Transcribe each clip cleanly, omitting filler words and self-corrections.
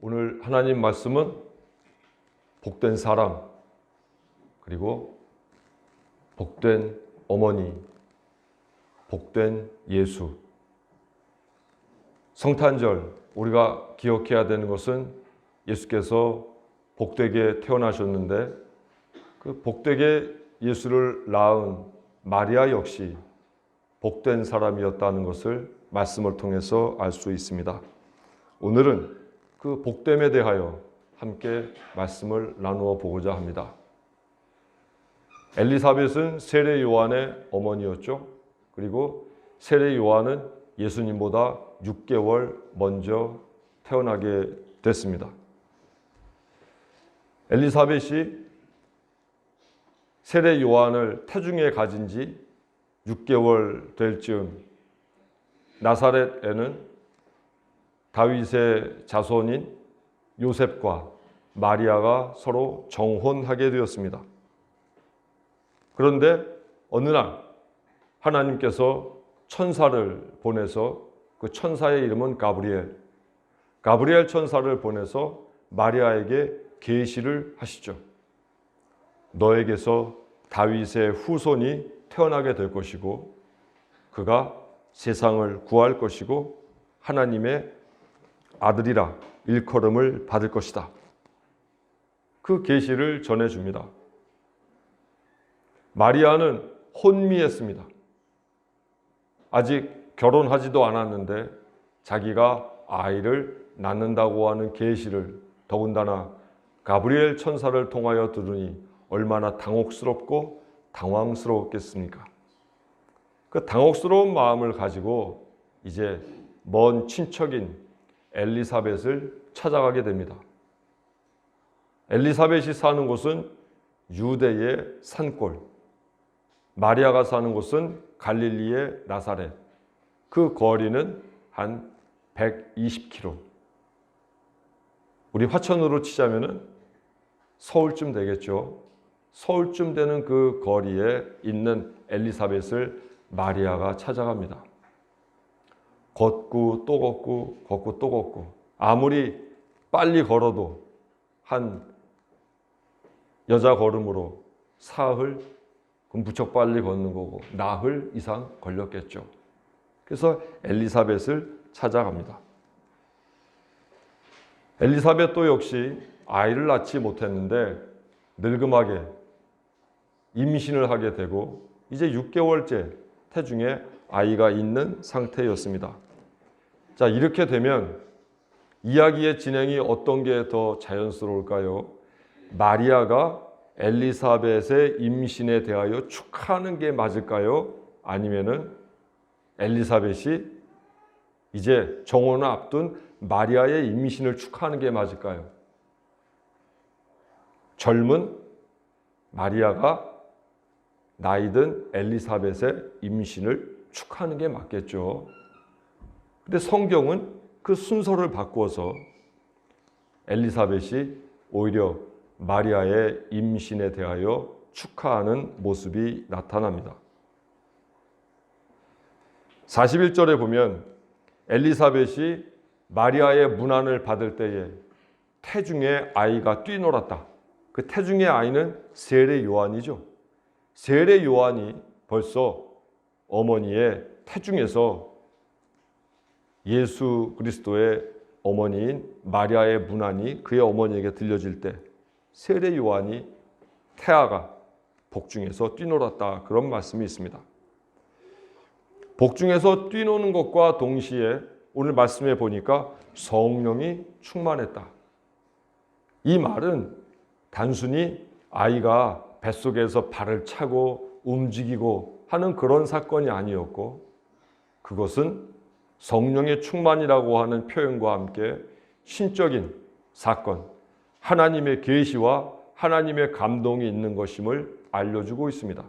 오늘 하나님 말씀은 복된 사람, 그리고 복된 어머니, 복된 예수. 성탄절 우리가 기억해야 되는 것은 예수께서 복되게 태어나셨는데 그 복되게 예수를 낳은 마리아 역시 복된 사람이었다는 것을 말씀을 통해서 알 수 있습니다. 오늘은 그 복됨에 대하여 함께 말씀을 나누어 보고자 합니다. 엘리사벳은 세례 요한의 어머니였죠. 그리고 세례 요한은 예수님보다 6개월 먼저 태어나게 됐습니다. 엘리사벳이 세례 요한을 태중에 가진 지 6개월 될 즈음 나사렛에는 다윗의 자손인 요셉과 마리아가 서로 정혼하게 되었습니다. 그런데 어느 날 하나님께서 천사를 보내서 그 천사의 이름은 가브리엘 천사를 보내서 마리아에게 계시를 하시죠. 너에게서 다윗의 후손이 태어나게 될 것이고 그가 세상을 구할 것이고 하나님의 아들이라 일컬음을 받을 것이다. 그 계시를 전해줍니다. 마리아는 혼미했습니다. 아직 결혼하지도 않았는데 자기가 아이를 낳는다고 하는 계시를 더군다나 가브리엘 천사를 통하여 들으니 얼마나 당혹스럽고 당황스러웠겠습니까? 그 당혹스러운 마음을 가지고 이제 먼 친척인 엘리사벳을 찾아가게 됩니다. 엘리사벳이 사는 곳은 유대의 산골, 마리아가 사는 곳은 갈릴리의 나사렛. 그 거리는 한 120km. 우리 화천으로 치자면은 서울쯤 되겠죠. 서울쯤 되는 그 거리에 있는 엘리사벳을 마리아가 찾아갑니다. 걷고 또 걷고 걷고 또 걷고 아무리 빨리 걸어도 한 여자 걸음으로 사흘, 그럼 무척 빨리 걷는 거고 나흘 이상 걸렸겠죠. 그래서 엘리사벳을 찾아갑니다. 엘리사벳도 역시 아이를 낳지 못했는데 늙음하게 임신을 하게 되고 이제 6개월째 태중에 아이가 있는 상태였습니다. 자, 이렇게 되면 이야기의 진행이 어떤 게 더 자연스러울까요? 마리아가 엘리사벳의 임신에 대하여 축하하는 게 맞을까요? 아니면은 엘리사벳이 이제 정혼을 앞둔 마리아의 임신을 축하하는 게 맞을까요? 젊은 마리아가 나이든 엘리사벳의 임신을 축하하는 게 맞겠죠. 근데 성경은 그 순서를 바꾸어서 엘리사벳이 오히려 마리아의 임신에 대하여 축하하는 모습이 나타납니다. 41절에 보면 엘리사벳이 마리아의 문안을 받을 때에 태중에 아이가 뛰놀았다. 그 태중의 아이는 세례 요한이죠. 세례 요한이 벌써 어머니의 태중에서 예수 그리스도의 어머니인 마리아의 문안이 그의 어머니에게 들려질 때 세례 요한이 태아가 복중에서 뛰놀았다. 그런 말씀이 있습니다. 복중에서 뛰노는 것과 동시에 오늘 말씀해 보니까 성령이 충만했다. 이 말은 단순히 아이가 뱃속에서 발을 차고 움직이고 하는 그런 사건이 아니었고 그것은 성령의 충만이라고 하는 표현과 함께 신적인 사건, 하나님의 계시와 하나님의 감동이 있는 것임을 알려주고 있습니다.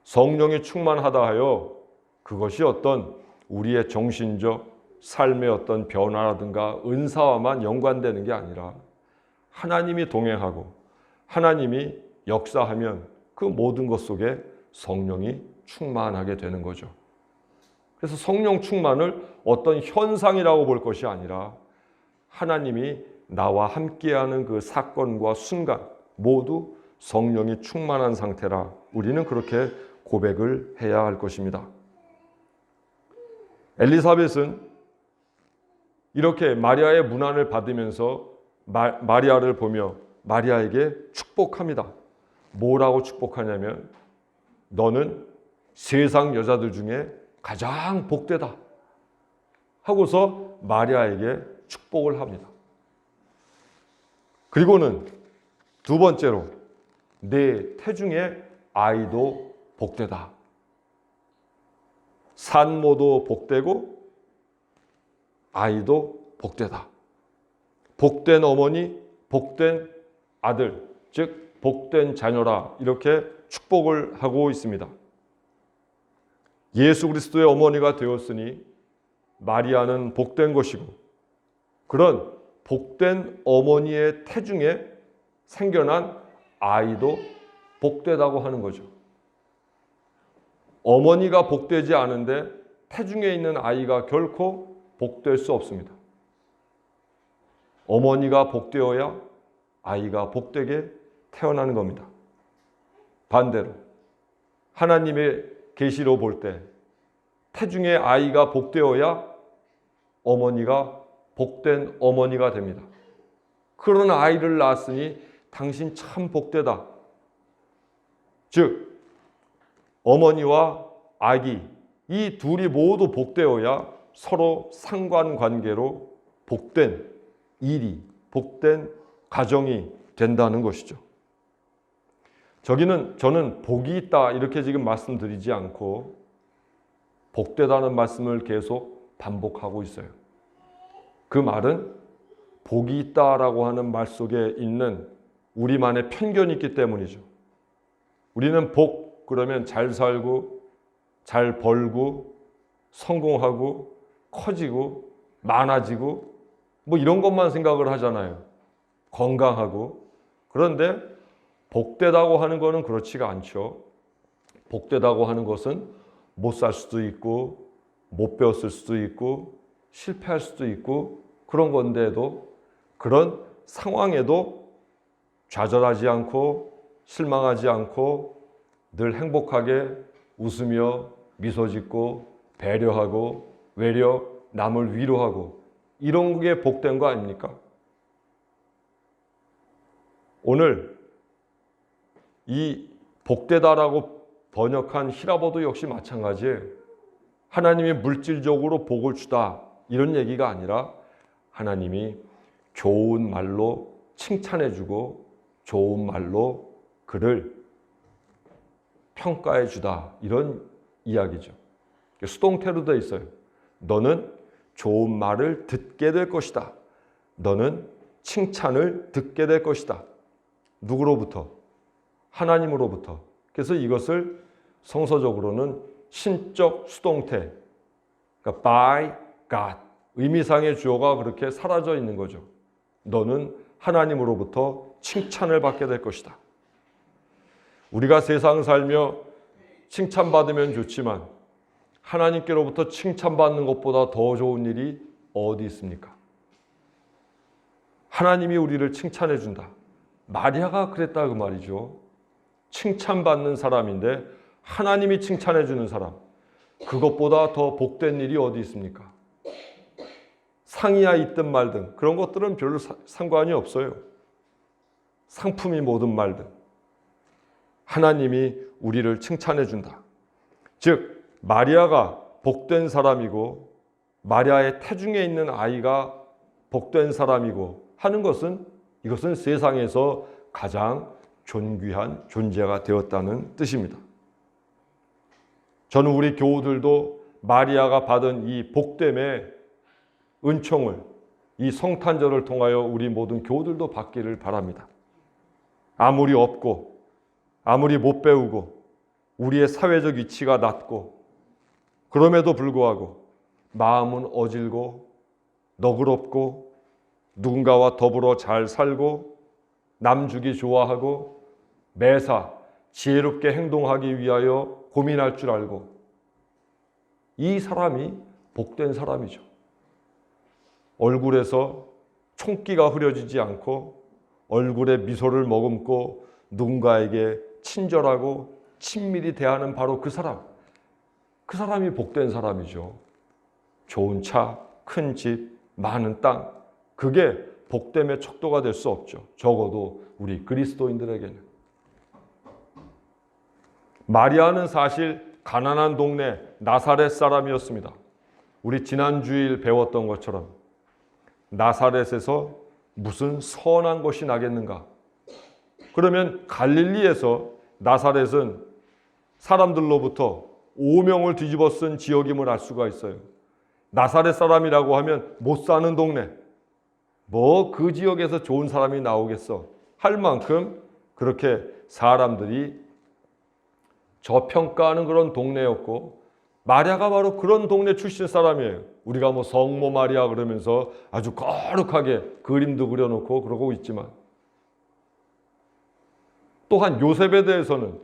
성령이 충만하다 하여 그것이 어떤 우리의 정신적 삶의 어떤 변화라든가 은사와만 연관되는 게 아니라 하나님이 동행하고 하나님이 역사하면 그 모든 것 속에 성령이 충만하게 되는 거죠. 그래서 성령 충만을 어떤 현상이라고 볼 것이 아니라 하나님이 나와 함께하는 그 사건과 순간 모두 성령이 충만한 상태라 우리는 그렇게 고백을 해야 할 것입니다. 엘리사벳은 이렇게 마리아의 문안을 받으면서 마리아를 보며 마리아에게 축복합니다. 뭐라고 축복하냐면 너는 세상 여자들 중에 가장 복되다 하고서 마리아에게 축복을 합니다. 그리고는 두 번째로 내 태중의 아이도 복되다. 산모도 복되고 아이도 복되다. 복된 어머니, 복된 아들, 즉 복된 자녀라 이렇게 축복을 하고 있습니다. 예수 그리스도의 어머니가 되었으니 마리아는 복된 것이고 그런 복된 어머니의 태중에 생겨난 아이도 복되다고 하는 거죠. 어머니가 복되지 않은데 태중에 있는 아이가 결코 복될 수 없습니다. 어머니가 복되어야 아이가 복되게 태어나는 겁니다. 반대로 하나님의 계시로 볼 때 태중의 아이가 복되어야 어머니가 복된 어머니가 됩니다. 그런 아이를 낳았으니 당신 참 복되다. 즉 어머니와 아기 이 둘이 모두 복되어야 서로 상관관계로 복된 일이, 복된 가정이 된다는 것이죠. 저는 복이 있다 이렇게 지금 말씀드리지 않고 복되다는 말씀을 계속 반복하고 있어요. 그 말은 복이 있다라고 하는 말 속에 있는 우리만의 편견이 있기 때문이죠. 우리는 복 그러면 잘 살고 잘 벌고 성공하고 커지고 많아지고 뭐 이런 것만 생각을 하잖아요. 건강하고. 그런데 복되다고 하는 것은 그렇지가 않죠. 복되다고 하는 것은 못 살 수도 있고 못 배웠을 수도 있고 실패할 수도 있고 그런 건데도 그런 상황에도 좌절하지 않고 실망하지 않고 늘 행복하게 웃으며 미소 짓고 배려하고 외려 남을 위로하고 이런 게 복된 거 아닙니까? 오늘 이 복되다라고 번역한 히라보도 역시 마찬가지예요. 하나님이 물질적으로 복을 주다 이런 얘기가 아니라 하나님이 좋은 말로 칭찬해주고 좋은 말로 그를 평가해주다 이런 이야기죠. 수동태로 되어 있어요. 너는 좋은 말을 듣게 될 것이다. 너는 칭찬을 듣게 될 것이다. 누구로부터? 하나님으로부터. 그래서 이것을 성서적으로는 신적 수동태, 그러니까 by God, 의미상의 주어가 그렇게 사라져 있는 거죠. 너는 하나님으로부터 칭찬을 받게 될 것이다. 우리가 세상 살며 칭찬받으면 좋지만 하나님께로부터 칭찬받는 것보다 더 좋은 일이 어디 있습니까? 하나님이 우리를 칭찬해 준다. 마리아가 그랬다 그 말이죠. 칭찬받는 사람인데 하나님이 칭찬해 주는 사람. 그것보다 더 복된 일이 어디 있습니까? 상이야 있든 말든 그런 것들은 별로 상관이 없어요. 상품이 뭐든 말든 하나님이 우리를 칭찬해 준다. 즉 마리아가 복된 사람이고 마리아의 태중에 있는 아이가 복된 사람이고 하는 것은 이것은 세상에서 가장 존귀한 존재가 되었다는 뜻입니다. 저는 우리 교우들도 마리아가 받은 이 복됨의 은총을 이 성탄절을 통하여 우리 모든 교우들도 받기를 바랍니다. 아무리 없고 아무리 못 배우고 우리의 사회적 위치가 낮고 그럼에도 불구하고 마음은 어질고 너그럽고 누군가와 더불어 잘 살고 남주기 좋아하고 매사 지혜롭게 행동하기 위하여 고민할 줄 알고 이 사람이 복된 사람이죠. 얼굴에서 총기가 흐려지지 않고 얼굴에 미소를 머금고 누군가에게 친절하고 친밀히 대하는 바로 그 사람이 복된 사람이죠. 좋은 차, 큰 집, 많은 땅, 그게 복됨의 척도가 될 수 없죠. 적어도 우리 그리스도인들에게는. 마리아는 사실 가난한 동네 나사렛 사람이었습니다. 우리 지난 주일 배웠던 것처럼 나사렛에서 무슨 선한 것이 나겠는가? 그러면 갈릴리에서 나사렛은 사람들로부터 오명을 뒤집어 쓴 지역임을 알 수가 있어요. 나사렛 사람이라고 하면 못 사는 동네, 뭐 그 지역에서 좋은 사람이 나오겠어 할 만큼 그렇게 사람들이 저평가하는 그런 동네였고, 마리아가 바로 그런 동네 출신 사람이에요. 우리가 뭐 성모 마리아 그러면서 아주 거룩하게 그림도 그려놓고 그러고 있지만, 또한 요셉에 대해서는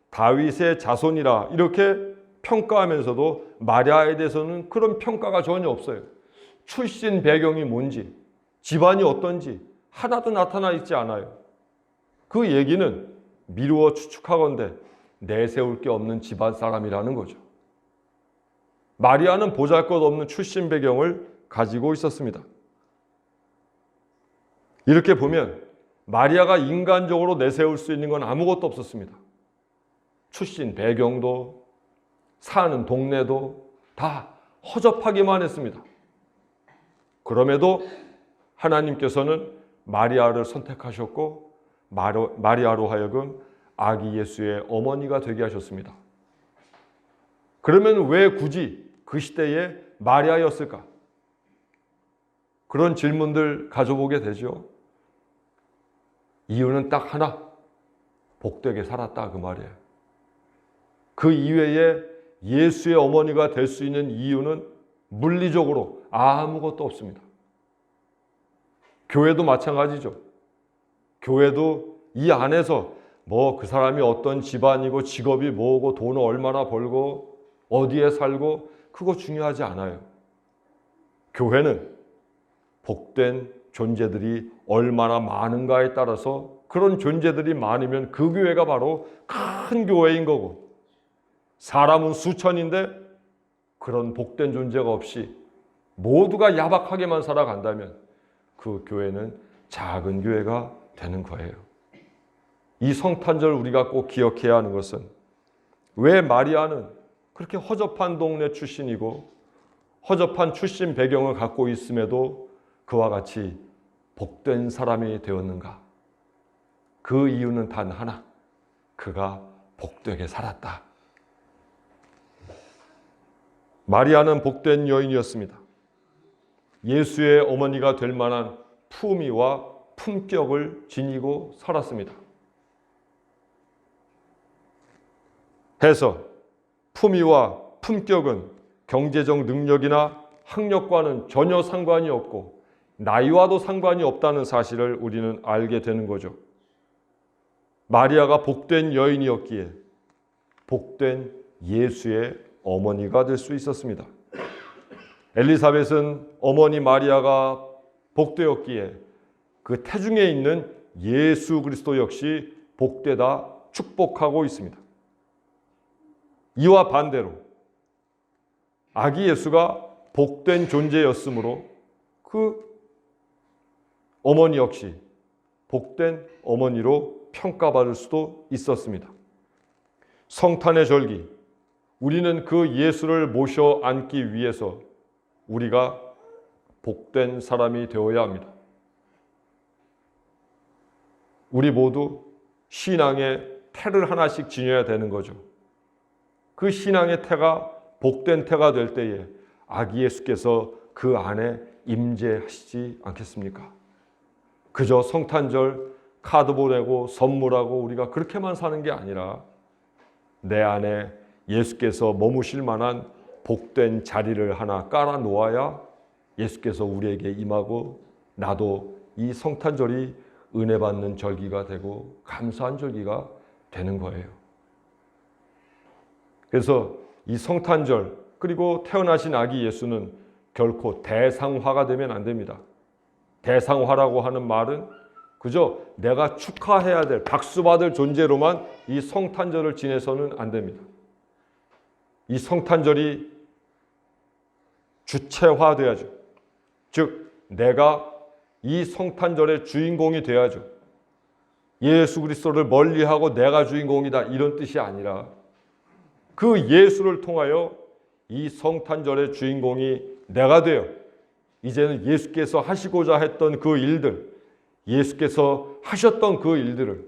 다윗의 자손이라 이렇게 평가하면서도 마리아에 대해서는 그런 평가가 전혀 없어요. 출신 배경이 뭔지, 집안이 어떤지 하나도 나타나 있지 않아요. 그 얘기는 미루어 추측하건대 내세울 게 없는 집안 사람이라는 거죠. 마리아는 보잘것없는 출신 배경을 가지고 있었습니다. 이렇게 보면 마리아가 인간적으로 내세울 수 있는 건 아무것도 없었습니다. 출신 배경도 사는 동네도 다 허접하기만 했습니다. 그럼에도 하나님께서는 마리아를 선택하셨고 마리아로 하여금 아기 예수의 어머니가 되게 하셨습니다. 그러면 왜 굳이 그 시대에 마리아였을까? 그런 질문들 가져보게 되죠. 이유는 딱 하나, 복되게 살았다 그 말이에요. 그 이외에 예수의 어머니가 될 수 있는 이유는 물리적으로 아무것도 없습니다. 교회도 마찬가지죠. 교회도 이 안에서 뭐 그 사람이 어떤 집안이고 직업이 뭐고 돈을 얼마나 벌고 어디에 살고 그거 중요하지 않아요. 교회는 복된 존재들이 얼마나 많은가에 따라서, 그런 존재들이 많으면 그 교회가 바로 큰 교회인 거고, 사람은 수천인데 그런 복된 존재가 없이 모두가 야박하게만 살아간다면 그 교회는 작은 교회가 되는 거예요. 이 성탄절 우리가 꼭 기억해야 하는 것은, 왜 마리아는 그렇게 허접한 동네 출신이고 허접한 출신 배경을 갖고 있음에도 그와 같이 복된 사람이 되었는가? 그 이유는 단 하나, 그가 복되게 살았다. 마리아는 복된 여인이었습니다. 예수의 어머니가 될 만한 품위와 품격을 지니고 살았습니다. 해서 품위와 품격은 경제적 능력이나 학력과는 전혀 상관이 없고 나이와도 상관이 없다는 사실을 우리는 알게 되는 거죠. 마리아가 복된 여인이었기에 복된 예수의 어머니가 될 수 있었습니다. 엘리사벳은 어머니 마리아가 복되었기에 그 태중에 있는 예수 그리스도 역시 복되다 축복하고 있습니다. 이와 반대로 아기 예수가 복된 존재였으므로 그 어머니 역시 복된 어머니로 평가받을 수도 있었습니다. 성탄의 절기, 우리는 그 예수를 모셔 앉기 위해서 우리가 복된 사람이 되어야 합니다. 우리 모두 신앙의 태를 하나씩 지녀야 되는 거죠. 그 신앙의 태가 복된 태가 될 때에 아기 예수께서 그 안에 임재하시지 않겠습니까? 그저 성탄절 카드 보내고 선물하고 우리가 그렇게만 사는 게 아니라 내 안에 예수께서 머무실 만한 복된 자리를 하나 깔아 놓아야 예수께서 우리에게 임하고 나도 이 성탄절이 은혜 받는 절기가 되고 감사한 절기가 되는 거예요. 그래서 이 성탄절 그리고 태어나신 아기 예수는 결코 대상화가 되면 안 됩니다. 대상화라고 하는 말은 그저 내가 축하해야 될, 박수받을 존재로만 이 성탄절을 지내서는 안 됩니다. 이 성탄절이 주체화돼야죠. 즉 내가 이 성탄절의 주인공이 돼야죠. 예수 그리스도를 멀리하고 내가 주인공이다 이런 뜻이 아니라 그 예수를 통하여 이 성탄절의 주인공이 내가 되어 이제는 예수께서 하시고자 했던 그 일들, 예수께서 하셨던 그 일들을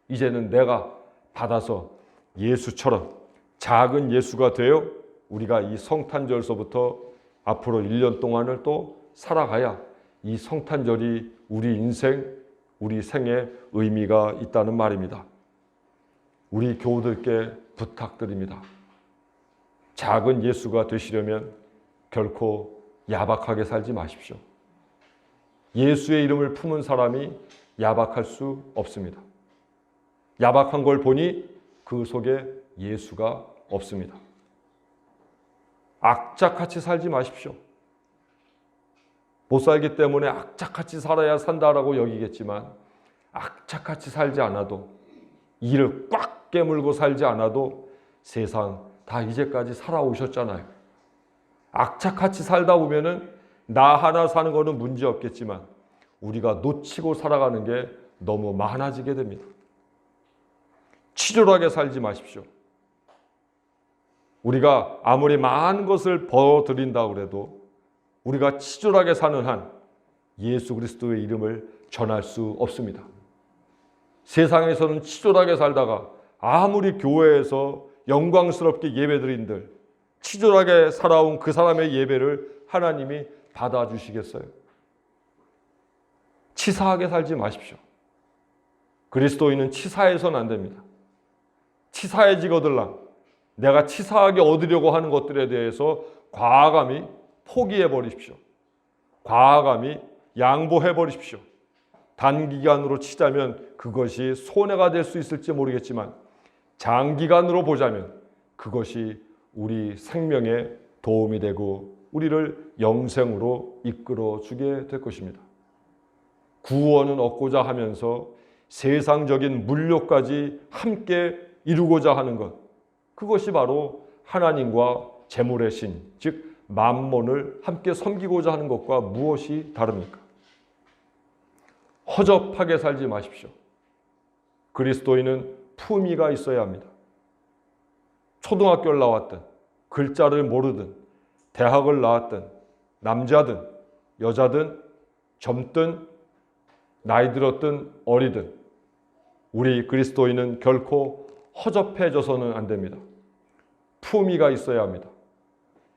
이제는 내가 받아서 예수처럼 작은 예수가 되어 우리가 이 성탄절서부터 앞으로 1년 동안을 또 살아가야 이 성탄절이 우리 인생, 우리 생에 의미가 있다는 말입니다. 우리 교우들께 부탁드립니다. 작은 예수가 되시려면 결코 야박하게 살지 마십시오. 예수의 이름을 품은 사람이 야박할 수 없습니다. 야박한 걸 보니 그 속에 예수가 없습니다. 악착같이 살지 마십시오. 못 살기 때문에 악착같이 살아야 산다라고 여기겠지만 악착같이 살지 않아도 이를 꽉 깨물고 살지 않아도 세상 다 이제까지 살아오셨잖아요. 악착같이 살다 보면은 나 하나 사는 거는 문제 없겠지만 우리가 놓치고 살아가는 게 너무 많아지게 됩니다. 치졸하게 살지 마십시오. 우리가 아무리 많은 것을 벌어들인다고 해도 우리가 치졸하게 사는 한 예수 그리스도의 이름을 전할 수 없습니다. 세상에서는 치졸하게 살다가 아무리 교회에서 영광스럽게 예배드린들 치졸하게 살아온 그 사람의 예배를 하나님이 받아주시겠어요? 치사하게 살지 마십시오. 그리스도인은 치사해서는 안 됩니다. 치사해지거들랑 내가 치사하게 얻으려고 하는 것들에 대해서 과감히 포기해 버리십시오. 과감히 양보해 버리십시오. 단기간으로 치자면 그것이 손해가 될 수 있을지 모르겠지만 장기간으로 보자면 그것이 우리 생명에 도움이 되고 우리를 영생으로 이끌어 주게 될 것입니다. 구원은 얻고자 하면서 세상적인 물욕까지 함께 이루고자 하는 것, 그것이 바로 하나님과 재물의 신, 즉 맘몬을 함께 섬기고자 하는 것과 무엇이 다릅니까? 허접하게 살지 마십시오. 그리스도인은 품위가 있어야 합니다. 초등학교를 나왔든 글자를 모르든 대학을 나왔든 남자든 여자든 젊든 나이 들었든 어리든 우리 그리스도인은 결코 허접해져서는 안 됩니다. 품위가 있어야 합니다.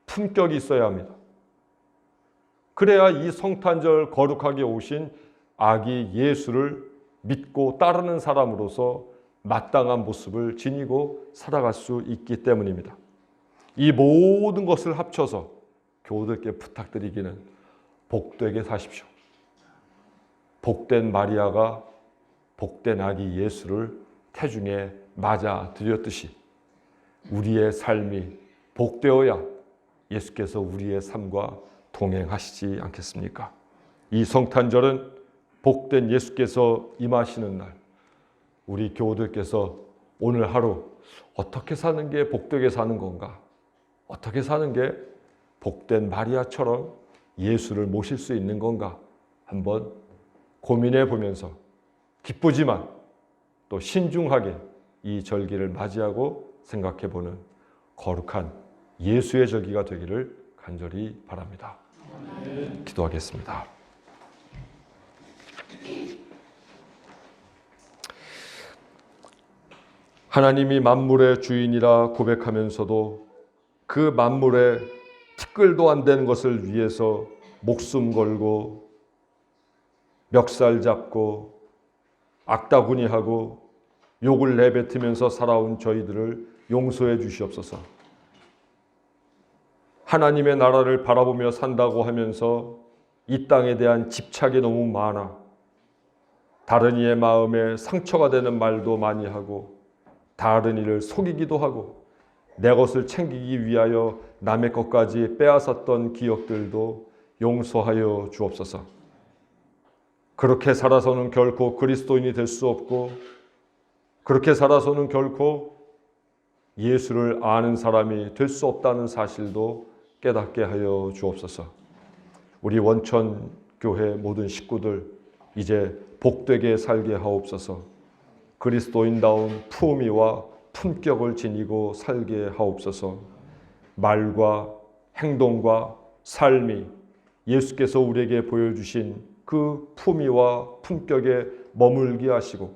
품격이 있어야 합니다. 그래야 이 성탄절 거룩하게 오신 아기 예수를 믿고 따르는 사람으로서 마땅한 모습을 지니고 살아갈 수 있기 때문입니다. 이 모든 것을 합쳐서 교우들께 부탁드리기는 복되게 사십시오. 복된 마리아가 복된 아기 예수를 태중에 맞아 드렸듯이 우리의 삶이 복되어야 예수께서 우리의 삶과 동행하시지 않겠습니까? 이 성탄절은 복된 예수께서 임하시는 날, 우리 교우들께서 오늘 하루 어떻게 사는 게 복되게 사는 건가? 어떻게 사는 게 복된 마리아처럼 예수를 모실 수 있는 건가? 한번 고민해 보면서 기쁘지만 또 신중하게 이 절기를 맞이하고 생각해 보는 거룩한 예수의 절기가 되기를 간절히 바랍니다. 기도하겠습니다. 하나님이 만물의 주인이라 고백하면서도 그 만물에 티끌도 안 되는 것을 위해서 목숨 걸고 멱살 잡고 악다구니하고 욕을 내뱉으면서 살아온 저희들을 용서해 주시옵소서. 하나님의 나라를 바라보며 산다고 하면서 이 땅에 대한 집착이 너무 많아 다른 이의 마음에 상처가 되는 말도 많이 하고 다른 이를 속이기도 하고 내 것을 챙기기 위하여 남의 것까지 빼앗았던 기억들도 용서하여 주옵소서. 그렇게 살아서는 결코 그리스도인이 될 수 없고, 그렇게 살아서는 결코 예수를 아는 사람이 될 수 없다는 사실도 깨닫게 하여 주옵소서. 우리 원천교회 모든 식구들 이제 복되게 살게 하옵소서. 그리스도인다운 품위와 품격을 지니고 살게 하옵소서. 말과 행동과 삶이 예수께서 우리에게 보여주신 그 품위와 품격에 머물게 하시고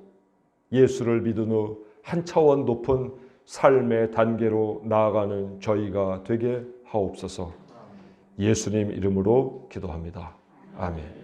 예수를 믿은 후 한 차원 높은 삶의 단계로 나아가는 저희가 되게 하옵소서. 예수님 이름으로 기도합니다. 아멘.